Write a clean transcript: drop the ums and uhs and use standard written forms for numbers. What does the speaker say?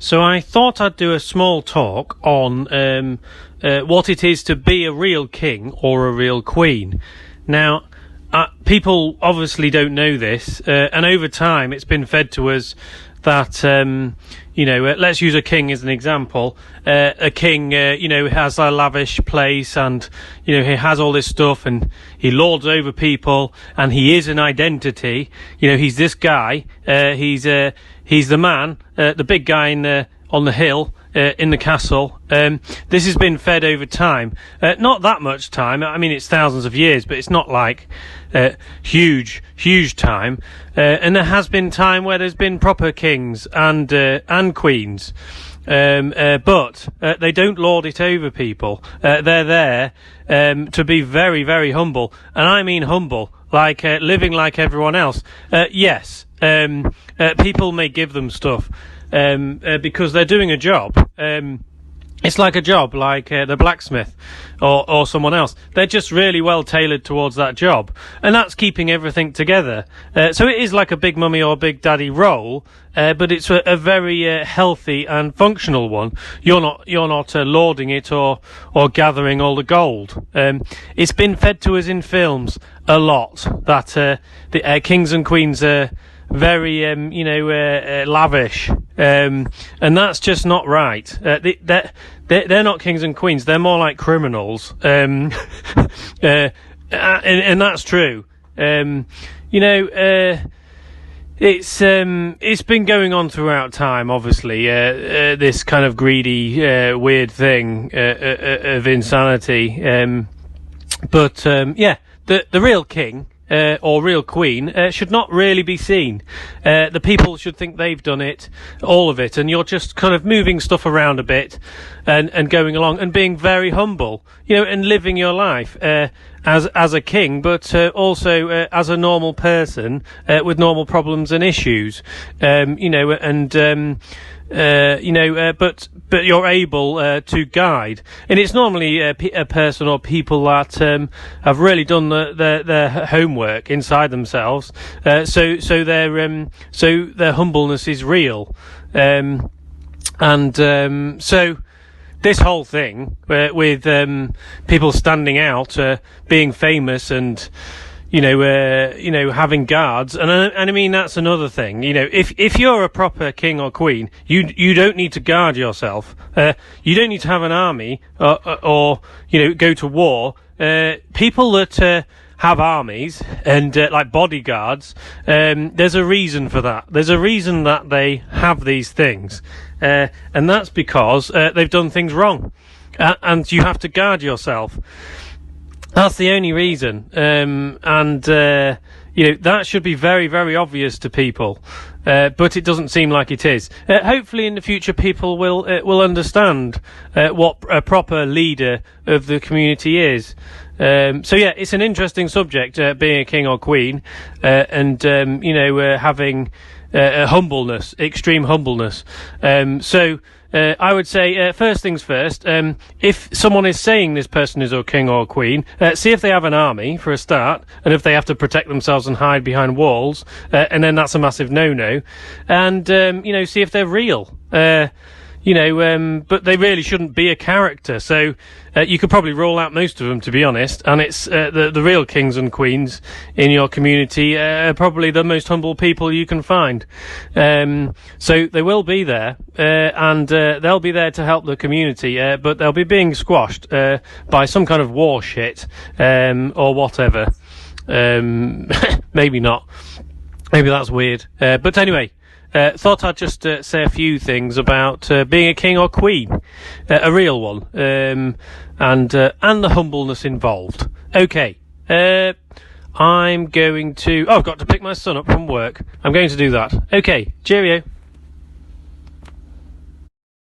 So I thought I'd do a small talk on what it is to be a real king or a real queen. Now, people obviously don't know this, and over time it's been fed to us that, let's use a king as an example. A king, has a lavish place and, he has all this stuff and he lords over people and he is an identity. He's this guy. He's the man, the big guy on the hill, in the castle. This has been fed over time. Not that much time. I mean, it's thousands of years, but it's not like huge time. And there has been time where there's been proper kings and queens. But they don't lord it over people. They're there to be very, very humble. And I mean humble, like living like everyone else. Yes, people may give them stuff because they're doing a job. It's like a job, like the blacksmith or someone else. They're just really well tailored towards that job, and that's keeping everything together. So it is like a big mummy or big daddy role, but it's a very healthy and functional one. You're not lording it or gathering all the gold. It's been fed to us in films a lot that the kings and queens are very lavish, and that's just not right. They're not kings and queens. They're more like criminals, and that's true. It's been going on throughout time, obviously, this kind of greedy, weird thing of insanity. But the real king or real queen should not really be seen. The people should think they've done it, all of it, and you're just kind of moving stuff around a bit and going along and being very humble, and living your life as a king, but also as a normal person with normal problems and issues, but you're able to guide, and it's normally a person or people that have really done their homework inside themselves, so their humbleness is real, so this whole thing with people standing out, being famous, and having guards, and I mean that's another thing. If you're a proper king or queen, you don't need to guard yourself. You don't need to have an army or go to war. People that have armies and like bodyguards, there's a reason for that. There's a reason that they have these things, and that's because they've done things wrong, and you have to guard yourself. That's the only reason, that should be very, very obvious to people, but it doesn't seem like it is. Hopefully, in the future, people will understand what a proper leader of the community is. It's an interesting subject, being a king or queen, and having humbleness, extreme humbleness. I would say, first things first, if someone is saying this person is a king or a queen, see if they have an army for a start, and if they have to protect themselves and hide behind walls, and then that's a massive no-no, and, see if they're real. But they really shouldn't be a character, so you could probably rule out most of them, to be honest, and it's the real kings and queens in your community are probably the most humble people you can find. So they will be there, and they'll be there to help the community, but they'll be being squashed by some kind of war shit, or whatever. Maybe not. Maybe that's weird. But anyway, thought I'd just say a few things about being a king or queen, a real one, and the humbleness involved. Okay, I'm going to... I've got to pick my son up from work. I'm going to do that. Okay, cheerio.